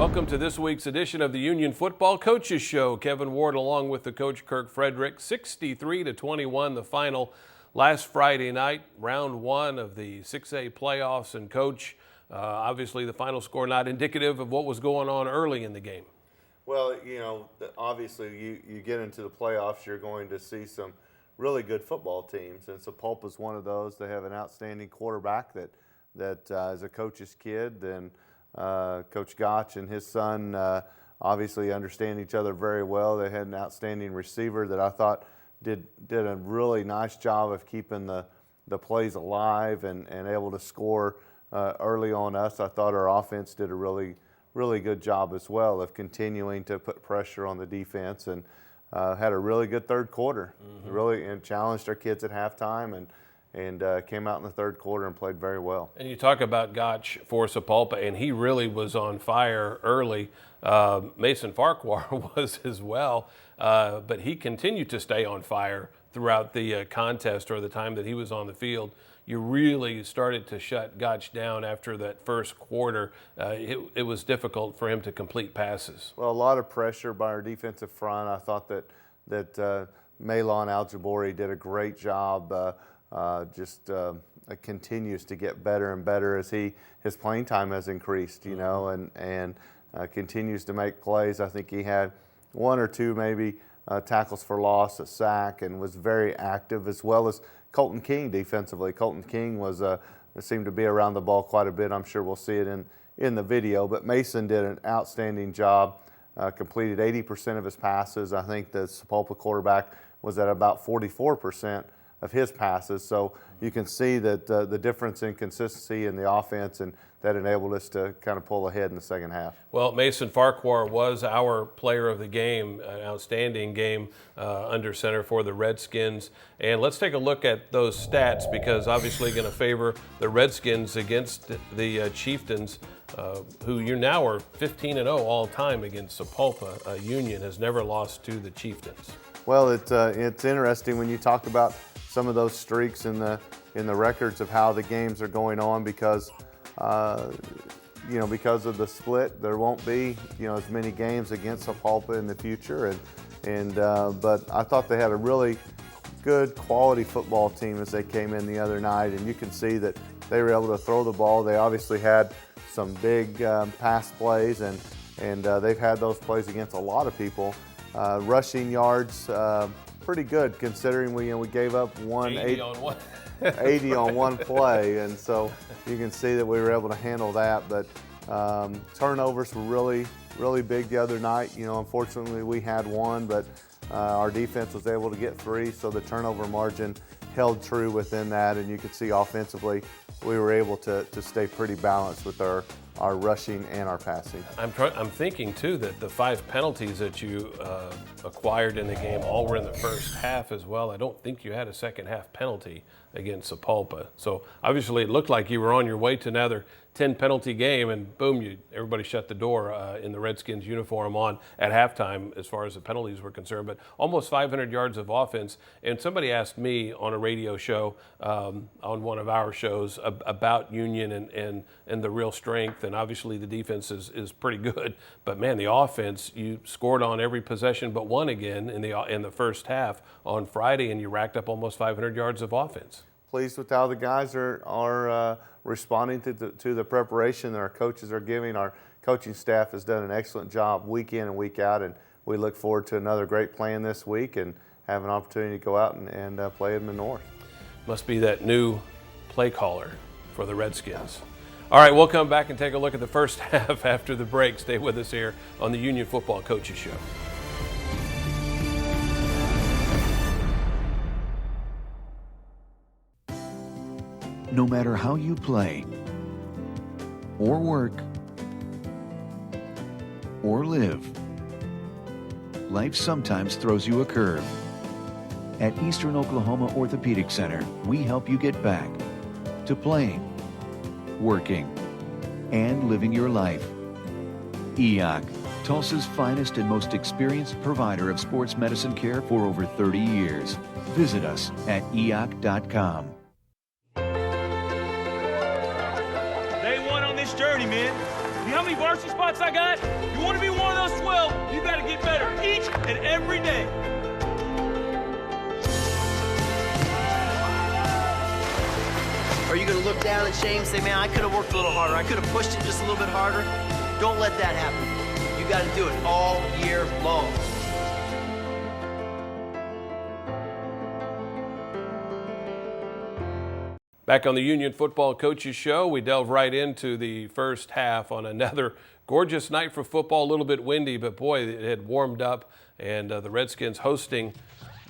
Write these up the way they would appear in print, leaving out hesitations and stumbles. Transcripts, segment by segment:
Welcome to this week's edition of the Union Football Coaches Show. Kevin Ward along with the coach Kirk Frederick. 63-21 the final last Friday night, round one of the 6A playoffs. And coach, obviously the final score not indicative of what was going on early in the game. Well, you know, obviously you get into the playoffs, you're going to see some really good football teams. And Sapulpa is one of those. They have an outstanding quarterback that is a coach's kid. And Coach Gotch and his son obviously understand each other very well. They had an outstanding receiver that I thought did a really nice job of keeping the plays alive and able to score early on us. I thought our offense did a really good job as well of continuing to put pressure on the defense and had a really good third quarter. Really and challenged our kids at halftime and came out in the third quarter and played very well. And you talk about Gotch for Sapulpa, and he really was on fire early. Mason Farquhar was as well, but he continued to stay on fire throughout the contest or the time that he was on the field. You really started to shut Gotch down after that first quarter. It was difficult for him to complete passes. Well, a lot of pressure by our defensive front. I thought that Maylon Aljabori did a great job. Continues to get better and better as his playing time has increased, you know, and continues to make plays. I think he had one or two maybe tackles for loss, a sack, and was very active, as well as Colton King defensively. Colton King seemed to be around the ball quite a bit. I'm sure we'll see it in the video, but Mason did an outstanding job. Completed 80% of his passes. I think the Sapulpa quarterback was at about 44% of his passes. So you can see that the difference in consistency in the offense, and that enabled us to kind of pull ahead in the second half. Well, Mason Farquhar was our player of the game, an outstanding game under center for the Redskins. And let's take a look at those stats, because obviously going to favor the Redskins against the Chieftains, who you now are 15-0 all time against Sapulpa. Union has never lost to the Chieftains. Well, it's interesting when you talk about some of those streaks in the records of how the games are going on, because because of the split, there won't be as many games against Sapulpa in the future, but I thought they had a really good quality football team as they came in the other night, and you can see that they were able to throw the ball. They obviously had some big pass plays, and they've had those plays against a lot of people. Rushing yards, pretty good considering we gave up 80 on one play, and so you can see that we were able to handle that. But turnovers were really big the other night. Unfortunately we had one, but our defense was able to get 3, so the turnover margin held true within that, and you could see offensively we were able to stay pretty balanced with our rushing and our passing. I'm thinking too that the 5 penalties that you acquired in the game all were in the first half as well. I don't think you had a second half penalty against Sapulpa. So obviously it looked like you were on your way to another 10 penalty game, and boom, everybody shut the door in the Redskins uniform on at halftime as far as the penalties were concerned. But almost 500 yards of offense. And somebody asked me on a radio show, on one of our shows, about Union and the real strength. And obviously the defense is pretty good, but man, the offense, you scored on every possession but one again in the first half on Friday, and you racked up almost 500 yards of offense. Pleased with how the guys are responding to the preparation that our coaches are giving. Our coaching staff has done an excellent job week in and week out, and we look forward to another great plan this week and have an opportunity to go out and play in the North. Must be that new play caller for the Redskins. All right, we'll come back and take a look at the first half after the break. Stay with us here on the Union Football Coaches Show. No matter how you play, or work, or live, life sometimes throws you a curve. At Eastern Oklahoma Orthopedic Center, we help you get back to playing, working, and living your life. EOC, Tulsa's finest and most experienced provider of sports medicine care for over 30 years. Visit us at eoc.com. Day one on this journey, man. You know how many varsity spots I got? You want to be one of those 12, you got to get better each and every day. Are you going to look down at shame and say, man, I could have worked a little harder. I could have pushed it just a little bit harder? Don't let that happen. You got to do it all year long. Back on the Union Football Coaches Show, we delve right into the first half on another gorgeous night for football. A little bit windy, but boy, it had warmed up, and the Redskins hosting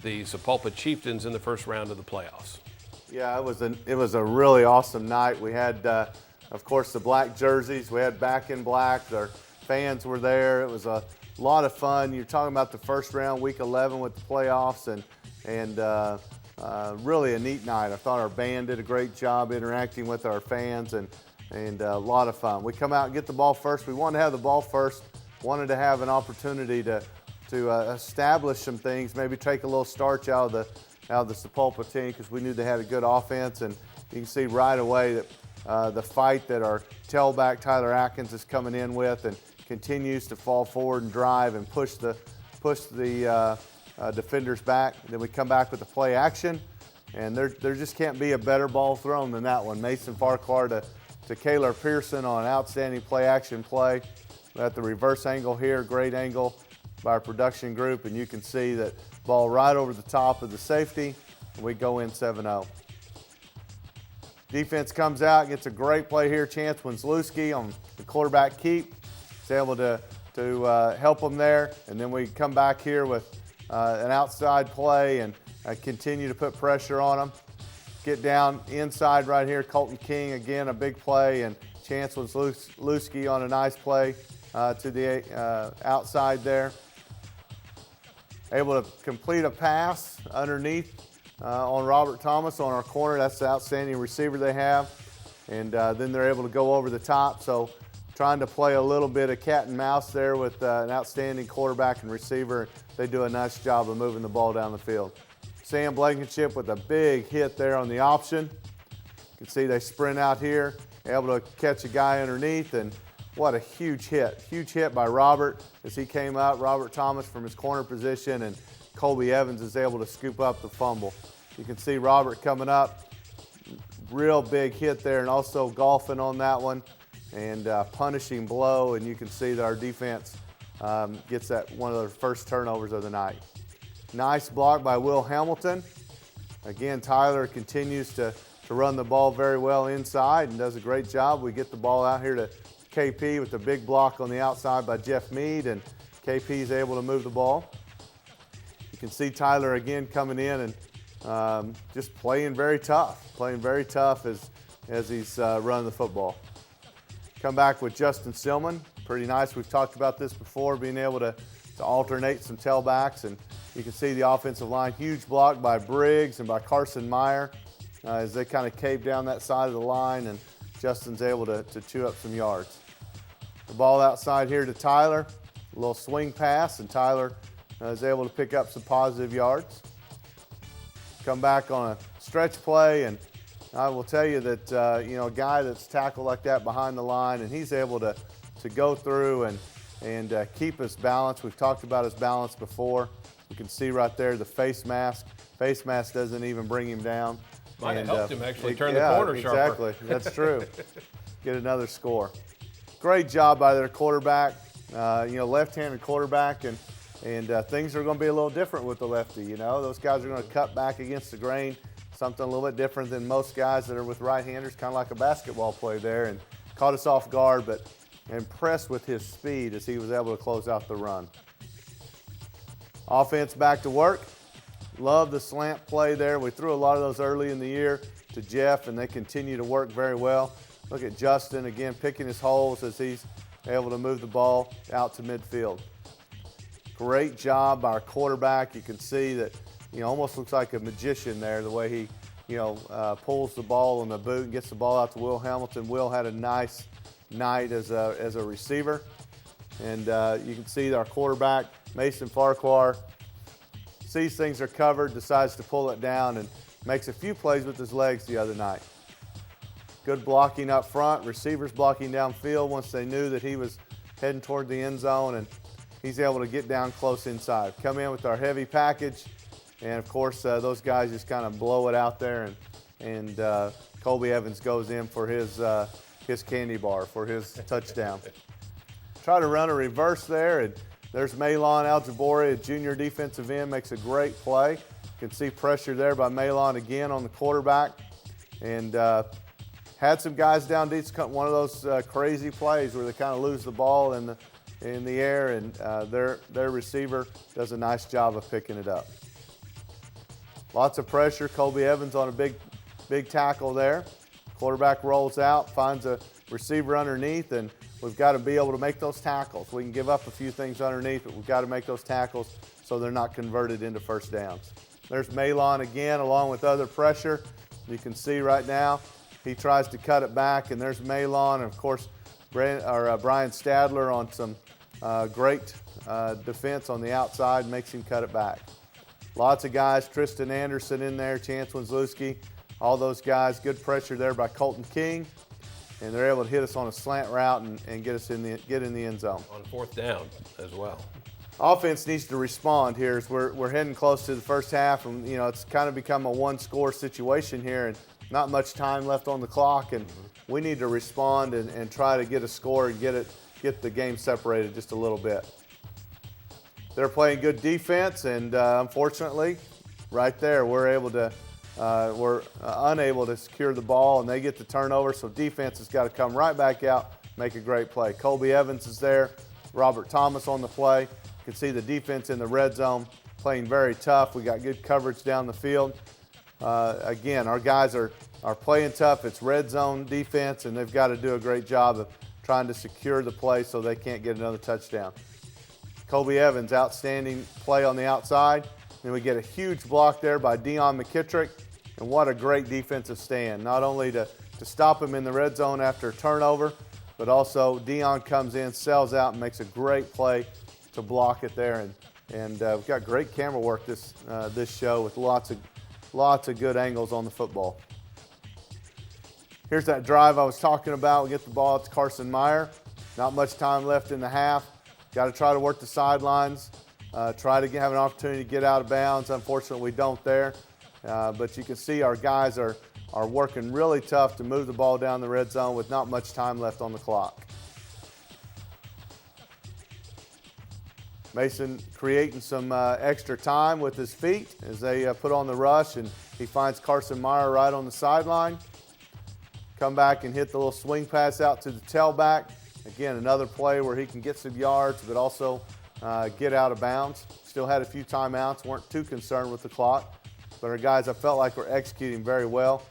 the Sapulpa Chieftains in the first round of the playoffs. Yeah, it was a really awesome night. We had, of course, the black jerseys. We had back in black. Their fans were there. It was a lot of fun. You're talking about the first round, week 11 with the playoffs, and really a neat night. I thought our band did a great job interacting with our fans, and a lot of fun. We come out and get the ball first. We wanted to have the ball first. Wanted to have an opportunity to establish some things, maybe take a little starch out of the Sapulpa team, because we knew they had a good offense. And you can see right away that the fight that our tailback Tyler Atkins is coming in with, and continues to fall forward and drive and push the defenders back. Then we come back with the play action, and there just can't be a better ball thrown than that one. Mason Farquhar to Kaylor Pearson on an outstanding play action play. We're at the reverse angle here, great angle by our production group, and you can see that ball right over the top of the safety, and we go in 7-0. Defense comes out, gets a great play here. Chance Winsluski on the quarterback keep. He's able to help them there, and then we come back here with an outside play and continue to put pressure on them. Get down inside right here. Colton King, again, a big play, and Chance Winsluski on a nice play to the outside there. Able to complete a pass underneath on Robert Thomas on our corner. That's the outstanding receiver they have. And then they're able to go over the top. So trying to play a little bit of cat and mouse there with an outstanding quarterback and receiver. They do a nice job of moving the ball down the field. Sam Blankenship with a big hit there on the option. You can see they sprint out here, able to catch a guy underneath, and what a huge hit. Huge hit by Robert as he came out. Robert Thomas from his corner position, and Colby Evans is able to scoop up the fumble. You can see Robert coming up. Real big hit there, and also golfing on that one, and punishing blow, and you can see that our defense gets that one of the first turnovers of the night. Nice block by Will Hamilton. Again, Tyler continues to run the ball very well inside and does a great job. We get the ball out here to KP with the big block on the outside by Jeff Mead, and KP is able to move the ball. You can see Tyler again coming in and just playing very tough as he's running the football. Come back with Justin Silman. Pretty nice. We've talked about this before, being able to alternate some tailbacks, and you can see the offensive line. Huge block by Briggs and by Carson Meyer as they kind of cave down that side of the line, and Justin's able to chew up some yards. The ball outside here to Tyler. A little swing pass, and Tyler is able to pick up some positive yards. Come back on a stretch play, and I will tell you that a guy that's tackled like that behind the line, and he's able to go through and keep his balance. We've talked about his balance before. You can see right there the face mask. Face mask doesn't even bring him down. Might have helped him actually turn the corner sharper. Exactly, that's true. Get another score. Great job by their quarterback. Left-handed quarterback, and things are going to be a little different with the lefty. Those guys are going to cut back against the grain, something a little bit different than most guys that are with right-handers, kind of like a basketball play there, and caught us off guard, but impressed with his speed as he was able to close out the run. Offense back to work. Love the slant play there. We threw a lot of those early in the year to Jeff, and they continue to work very well. Look at Justin, again, picking his holes as he's able to move the ball out to midfield. Great job by our quarterback. You can see that, almost looks like a magician there, the way he, pulls the ball on the boot and gets the ball out to Will Hamilton. Will had a nice night as a receiver. And you can see our quarterback, Mason Farquhar, sees things are covered, decides to pull it down, and makes a few plays with his legs the other night. Good blocking up front, receivers blocking downfield once they knew that he was heading toward the end zone, and he's able to get down close inside. Come in with our heavy package, and of course those guys just kind of blow it out there, and Colby Evans goes in for his candy bar for his touchdown. Try to run a reverse there, and there's Malon Aljabori, a junior defensive end, makes a great play. You can see pressure there by Malon again on the quarterback, and had some guys down deep. One of those crazy plays where they kind of lose the ball in the air, and their receiver does a nice job of picking it up. Lots of pressure. Colby Evans on a big tackle there. Quarterback rolls out, finds a receiver underneath, and we've got to be able to make those tackles. We can give up a few things underneath, but we've got to make those tackles so they're not converted into first downs. There's Malon again, along with other pressure. You can see right now he tries to cut it back, and there's Malon, and of course Brian Stadler on some great defense on the outside, makes him cut it back. Lots of guys, Tristan Anderson in there, Chance Wenslewski, all those guys. Good pressure there by Colton King, and they're able to hit us on a slant route and get us get in the end zone. On fourth down as well. Offense needs to respond here as we're heading close to the first half, and it's kind of become a one-score situation here, and not much time left on the clock, and we need to respond and try to get a score and get the game separated just a little bit. They're playing good defense, and unfortunately, right there, we're unable to secure the ball, and they get the turnover, so defense has got to come right back out, make a great play. Colby Evans is there, Robert Thomas on the play. You can see the defense in the red zone playing very tough. We got good coverage down the field. Again, our guys are playing tough. It's red zone defense, and they've got to do a great job of trying to secure the play so they can't get another touchdown. Colby Evans, outstanding play on the outside. Then we get a huge block there by Dion McKittrick, and what a great defensive stand. Not only to stop him in the red zone after a turnover, but also Dion comes in, sells out, and makes a great play to block it there. And we've got great camera work this show with lots of good angles on the football. Here's that drive I was talking about. We get the ball to Carson Meyer. Not much time left in the half. Got to try to work the sidelines, try to have an opportunity to get out of bounds. Unfortunately, we don't there. But you can see our guys are working really tough to move the ball down the red zone with not much time left on the clock. Mason creating some extra time with his feet as they put on the rush, and he finds Carson Meyer right on the sideline. Come back and hit the little swing pass out to the tailback. Again, another play where he can get some yards, but also get out of bounds. Still had a few timeouts, weren't too concerned with the clock. But our guys, I felt like were executing very well.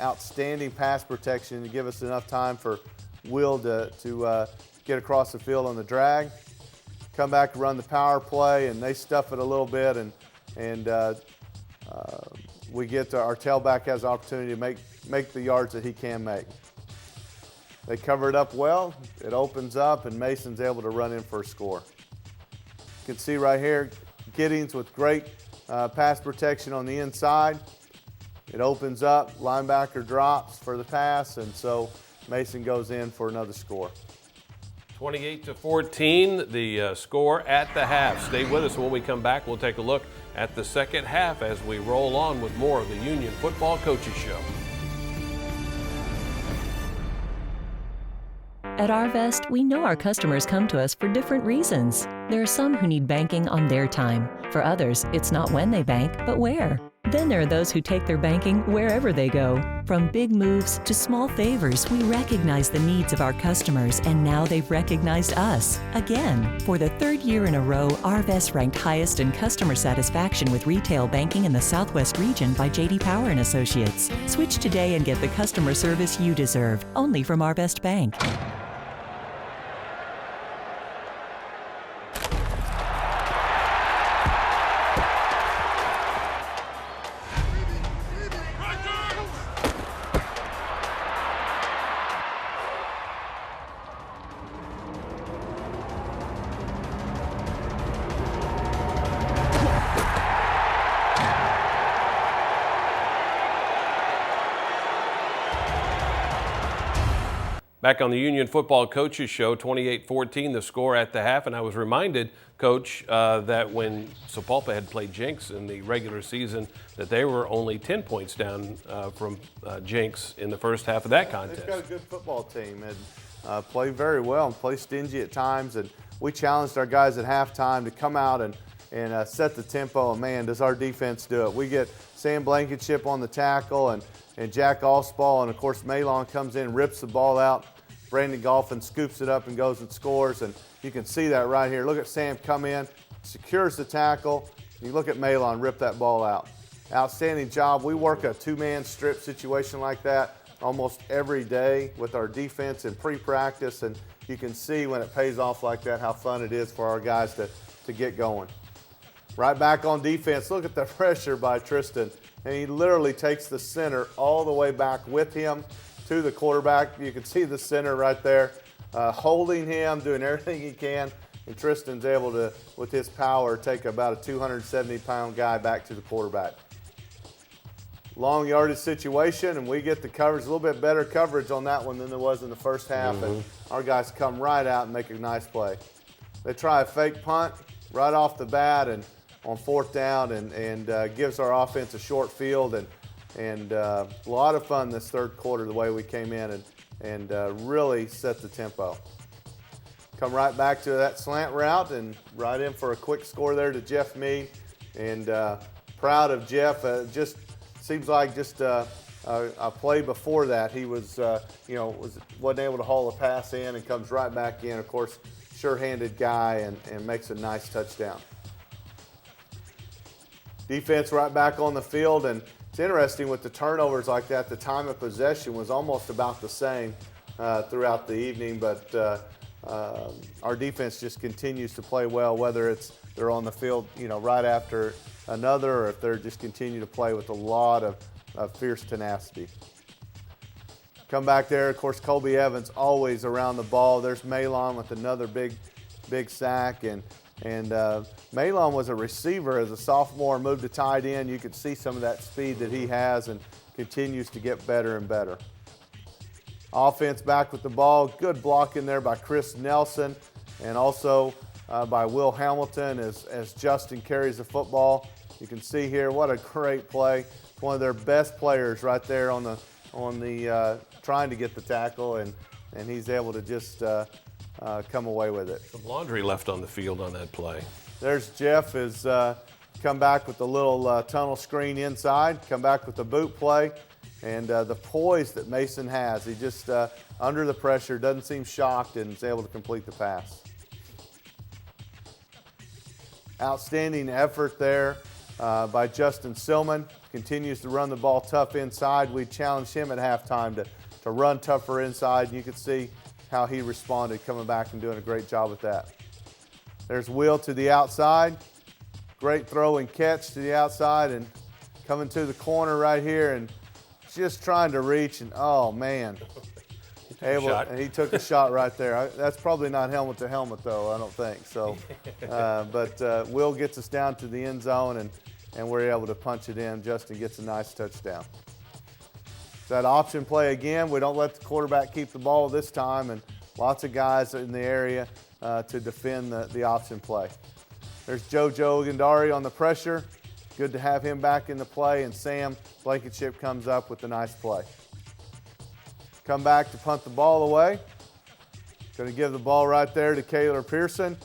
Outstanding pass protection to give us enough time for Will to get across the field on the drag. Come back and run the power play, and they stuff it a little bit, and we get to our tailback has the opportunity to make the yards that he can make. They cover it up well. It opens up, and Mason's able to run in for a score. You can see right here, Giddings with great pass protection on the inside. It opens up, linebacker drops for the pass, and so Mason goes in for another score. 28-14, the score at the half. Stay with us. When we come back, we'll take a look at the second half as we roll on with more of the Union Football Coaches Show. At Arvest, we know our customers come to us for different reasons. There are some who need banking on their time. For others, it's not when they bank, but where. Then there are those who take their banking wherever they go. From big moves to small favors, we recognize the needs of our customers, and now they've recognized us. Again, for the third year in a row, Arvest ranked highest in customer satisfaction with retail banking in the Southwest region by J.D. Power & Associates. Switch today and get the customer service you deserve, only from Arvest Bank. Back on the Union Football Coaches Show, 28-14 the score at the half, and I was reminded, Coach, that when Sapulpa had played Jenks in the regular season, that they were only 10 points down from Jenks in the first half of that contest. They've got a good football team and play very well and play stingy at times. And we challenged our guys at halftime to come out and set the tempo. And man, does our defense do it. We get Sam Blankenship on the tackle and Jack Allspaw, and of course Malon comes in, rips the ball out. Brandon Golphin scoops it up and goes and scores, and you can see that right here. Look at Sam come in, secures the tackle. You look at Malon rip that ball out. Outstanding job. We work a two-man strip situation like that almost every day with our defense in pre-practice, and you can see when it pays off like that how fun it is for our guys to get going. Right back on defense, look at the pressure by Tristan. And he literally takes the center all the way back with him to the quarterback. You can see the center right there, holding him, doing everything he can. And Tristan's able to, with his power, take about a 270-pound guy back to the quarterback. Long yardage situation, and we get the coverage, a little bit better coverage on that one than there was in the first half. And our guys come right out and make a nice play. They try a fake punt right off the bat and on fourth down and gives our offense a short field and a lot of fun this third quarter the way we came in and really set the tempo. Come right back to that slant route and right in for a quick score there to Jeff Mead. And proud of Jeff. Just seems like just a play before that he was wasn't able to haul a pass in and comes right back in. Of course, sure-handed guy and makes a nice touchdown. Defense right back on the field, and it's interesting with the turnovers like that, the time of possession was almost about the same throughout the evening, but our defense just continues to play well, whether it's they're on the field, right after another, or if they're just continue to play with a lot of fierce tenacity. Come back there, of course, Colby Evans always around the ball. There's Malon with another big sack, and Malon was a receiver as a sophomore, moved to tight end. You could see some of that speed that he has and continues to get better and better. Offense back with the ball. Good block in there by Chris Nelson and also by Will Hamilton as Justin carries the football. You can see here what a great play. It's one of their best players right there on the trying to get the tackle, and he's able to just come away with it. Some laundry left on the field on that play. There's Jeff has come back with the little tunnel screen inside, come back with the boot play, and the poise that Mason has. He just, under the pressure, doesn't seem shocked and is able to complete the pass. Outstanding effort there by Justin Silman. Continues to run the ball tough inside. We challenged him at halftime to run tougher inside, and you could see how he responded, coming back and doing a great job with that. There's Will to the outside. Great throw and catch to the outside and coming to the corner right here and just trying to reach, and oh man. He took a shot right there. That's probably not helmet to helmet though, I don't think. So, but Will gets us down to the end zone and we're able to punch it in. Justin gets a nice touchdown. That option play again, we don't let the quarterback keep the ball this time, and lots of guys in the area to defend the option play. There's JoJo Gandari on the pressure. Good to have him back in the play, and Sam Blankenship comes up with a nice play. Come back to punt the ball away. Going to give the ball right there to Kaylor Pearson,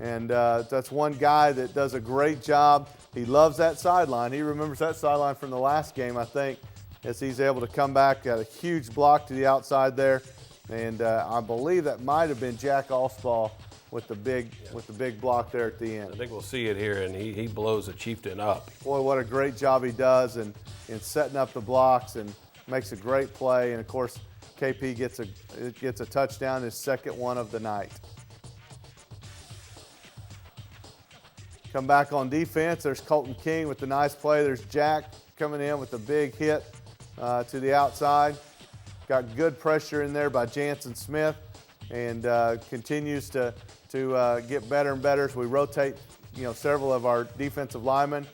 and that's one guy that does a great job. He loves that sideline. He remembers that sideline from the last game, I think, as he's able to come back, got a huge block to the outside there, and I believe that might have been Jack Allspaw with the big block there at the end. I think we'll see it here, and he blows the Chieftain up. Boy, what a great job he does in setting up the blocks and makes a great play. And of course, KP gets a touchdown, his second one of the night. Come back on defense. There's Colton King with the nice play. There's Jack coming in with a big hit to the outside. Got good pressure in there by Jansen Smith, and continues to get better and better as we rotate, several of our defensive linemen.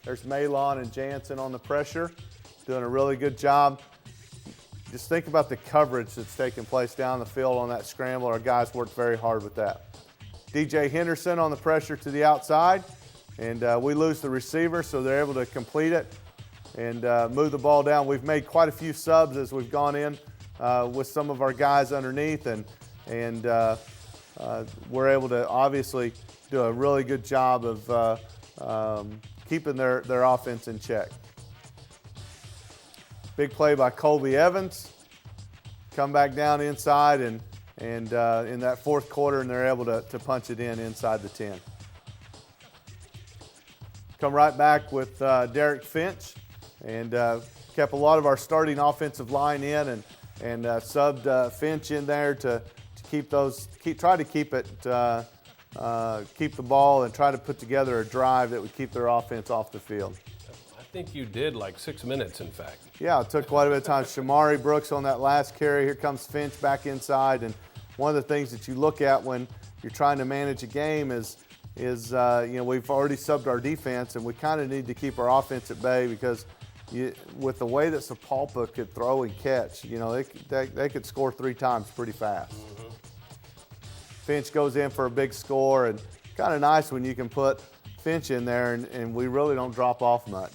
There's Malon and Jansen on the pressure, doing a really good job. just think about the coverage that's taking place down the field on that scramble. Our guys worked very hard with that. DJ Henderson on the pressure to the outside, and we lose the receiver, so they're able to complete it and move the ball down. We've made quite a few subs as we've gone in with some of our guys underneath, and we're able to obviously do a really good job of keeping their offense in check. Big play by Colby Evans. Come back down inside and in that fourth quarter, and they're able to punch it in inside the 10. Come right back with Derek Finch, and kept a lot of our starting offensive line in, and subbed Finch in there to try to keep the ball and try to put together a drive that would keep their offense off the field. I think you did like 6 minutes, in fact. Yeah, it took quite a bit of time. Shamari Brooks on that last carry. Here comes Finch back inside, and one of the things that you look at when you're trying to manage a game is we've already subbed our defense, and we kind of need to keep our offense at bay because with the way that Sapulpa could throw and catch, they could score 3 times pretty fast. Mm-hmm. Finch goes in for a big score, and kind of nice when you can put Finch in there, and we really don't drop off much.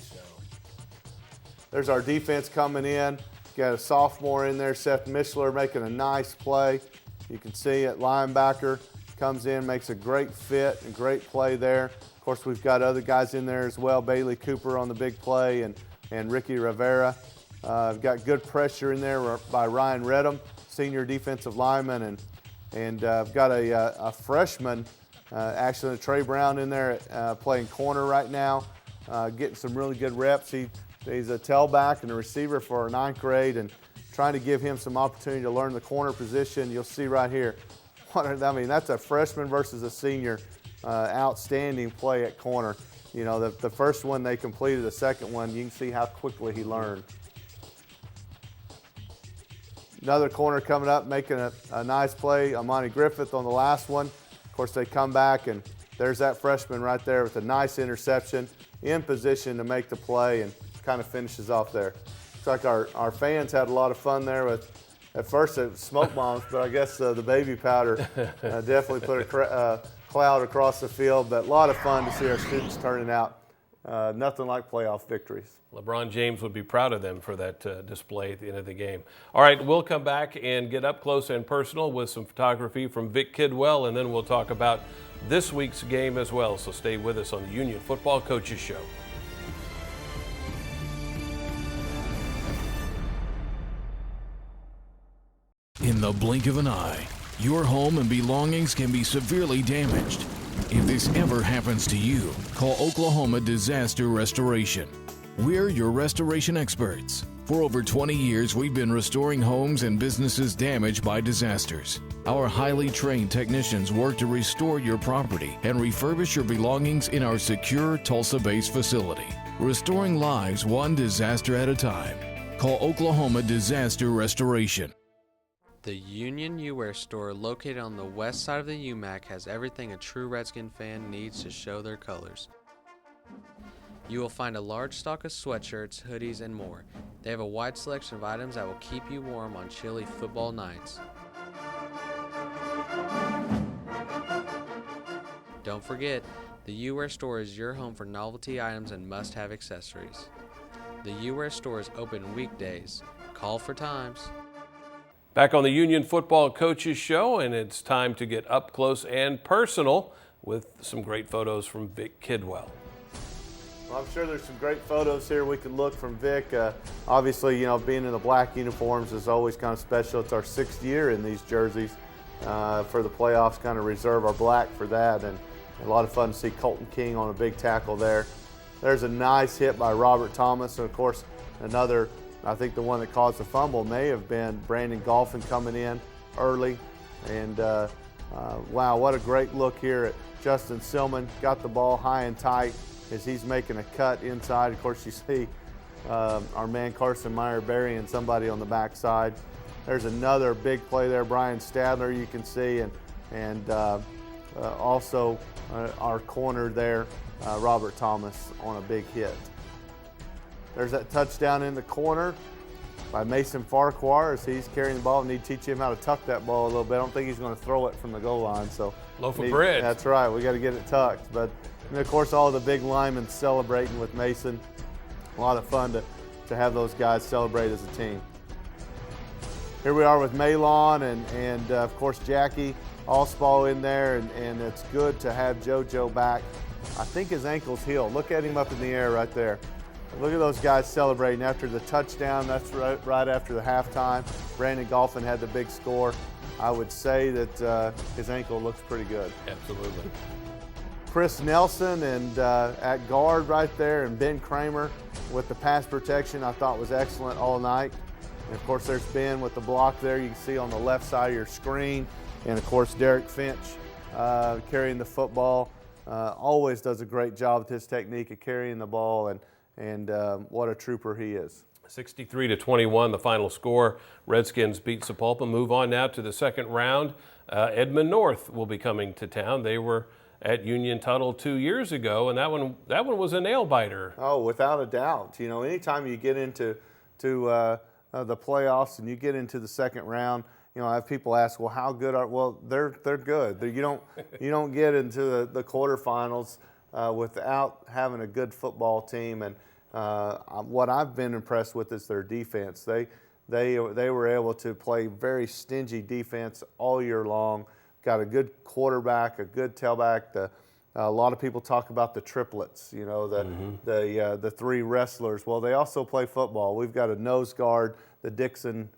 There's our defense coming in. Got a sophomore in there, Seth Mishler, making a nice play. You can see it, linebacker comes in, makes a great fit, a great play there. Of course, we've got other guys in there as well. Bailey Cooper on the big play, and Ricky Rivera. We've got good pressure in there by Ryan Redham, senior defensive lineman, and I've got a freshman, actually Trey Brown in there playing corner right now, getting some really good reps. He's a tailback and a receiver for our 9th grade, and trying to give him some opportunity to learn the corner position. You'll see right here. That's a freshman versus a senior. Outstanding play at corner. The first one they completed, the second one, you can see how quickly he learned. Another corner coming up, making a nice play. Amani Griffith on the last one. Of course, they come back, and there's that freshman right there with a nice interception, in position to make the play, and kind of finishes off there. Looks like our fans had a lot of fun there with, at first it was smoke bombs, but I guess the baby powder definitely put a cloud across the field. But a lot of fun to see our students turning out. Nothing like playoff victories. LeBron James would be proud of them for that display at the end of the game. All right, we'll come back and get up close and personal with some photography from Vic Kidwell, and then we'll talk about this week's game as well. So stay with us on the Union Football Coaches Show. In the blink of an eye, your home and belongings can be severely damaged. If this ever happens to you, call Oklahoma Disaster Restoration. We're your restoration experts. For over 20 years, we've been restoring homes and businesses damaged by disasters. Our highly trained technicians work to restore your property and refurbish your belongings in our secure Tulsa-based facility, restoring lives one disaster at a time. Call Oklahoma Disaster Restoration. The Union U-Wear store, located on the west side of the UMAC, has everything a true Redskin fan needs to show their colors. You will find a large stock of sweatshirts, hoodies, and more. They have a wide selection of items that will keep you warm on chilly football nights. Don't forget, the U-Wear store is your home for novelty items and must-have accessories. The U-Wear store is open weekdays. Call for times. Back on the Union Football Coaches Show, and it's time to get up close and personal with some great photos from Vic Kidwell. Well, I'm sure there's some great photos here we can look from Vic. Obviously, being in the black uniforms is always kind of special. It's our 6th year in these jerseys. For the playoffs, kind of reserve our black for that, and a lot of fun to see Colton King on a big tackle there. There's a nice hit by Robert Thomas, and of course, another, I think the one that caused the fumble may have been Brandon Golphin coming in early. And wow, what a great look here at Justin Silman. Got the ball high and tight as he's making a cut inside. Of course, you see our man Carson Meyer burying somebody on the backside. There's another big play there, Brian Stadler, you can see, and also our corner there, Robert Thomas, on a big hit. There's that touchdown in the corner. by Mason Farquhar as he's carrying the ball. Need to teach him how to tuck that ball a little bit. I don't think he's going to throw it from the goal line. So loaf of bread. That's right. We got to get it tucked. But and of course, all the big linemen celebrating with Mason. A lot of fun to have those guys celebrate as a team. Here we are with Malon and of course Jackie Allspaw in there, and it's good to have JoJo back. I think his ankle's healed. Look at him up in the air right there. Look at those guys celebrating after the touchdown. That's right after the halftime. Brandon Golphin had the big score. I would say that his ankle looks pretty good. Absolutely. Chris Nelson and at guard right there, and Ben Kramer with the pass protection I thought was excellent all night. And of course there's Ben with the block there you can see on the left side of your screen. And of course Derek Finch carrying the football. Always does a great job with his technique of carrying the ball, and what a trooper he is. 63-21, the final score. Redskins beat Sapulpa. Move on now to the second round. Edmond North will be coming to town. They were at Union Tuttle 2 years ago, and that one was a nail biter. Oh, without a doubt. You know, anytime you get into the playoffs and you get into the second round, you know, I have people ask, well, how good are? Well, they're good. You don't get into the quarterfinals without having a good football team. And what I've been impressed with is their defense. They were able to play very stingy defense all year long. Got a good quarterback, a good tailback. A lot of people talk about the triplets, you know, the three wrestlers. Well, they also play football. We've got a nose guard, the Dixon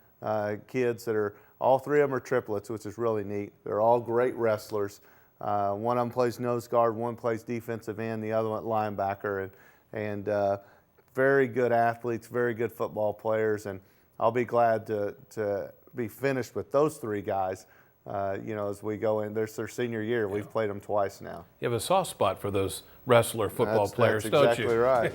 kids that are, all three of them are triplets, which is really neat. They're all great wrestlers. One of them plays nose guard, one plays defensive end, the other one linebacker, and very good athletes, very good football players. And I'll be glad to be finished with those three guys. You know, as we go in, there's their senior year. We've played them twice now. You have a soft spot for those wrestler football players, that's don't exactly you? Right.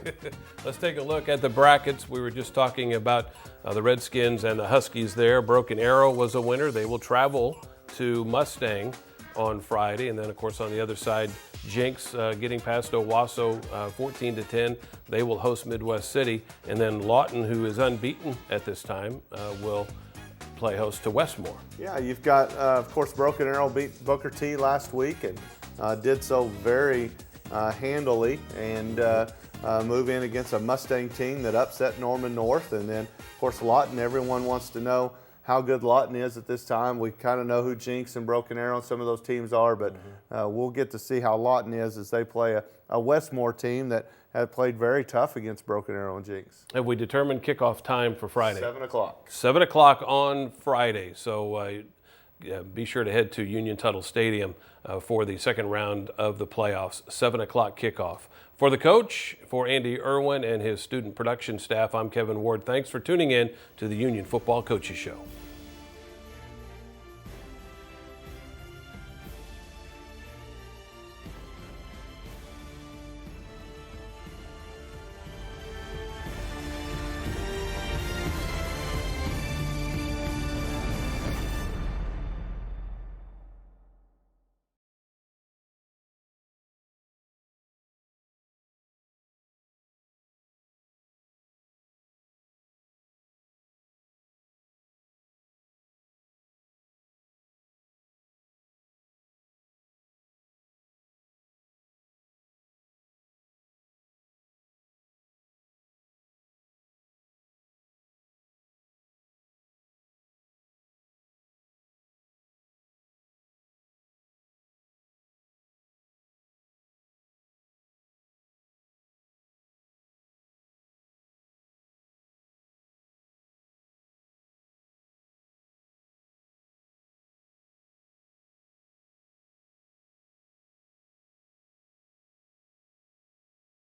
Let's take a look at the brackets. We were just talking about the Redskins and the Huskies there. Broken Arrow was a winner. They will travel to Mustang on Friday. And then, of course, on the other side, Jinx getting past Owasso 14-10. They will host Midwest City. And then Lawton, who is unbeaten at this time, will play host to Westmore. Yeah, you've got, of course, Broken Arrow beat Booker T last week and did so very handily, and move in against a Mustang team that upset Norman North. And then, of course, Lawton, everyone wants to know how good Lawton is at this time. We kind of know who Jinx and Broken Arrow and some of those teams are, but we'll get to see how Lawton is as they play a Westmore team that had played very tough against Broken Arrow and Jinx. Have we determined kickoff time for Friday? 7 o'clock. 7 o'clock on Friday. So be sure to head to Union Tuttle Stadium for the second round of the playoffs. 7 o'clock kickoff. For the coach, for Andy Irwin and his student production staff, I'm Kevin Ward. Thanks for tuning in to the Union Football Coaches Show.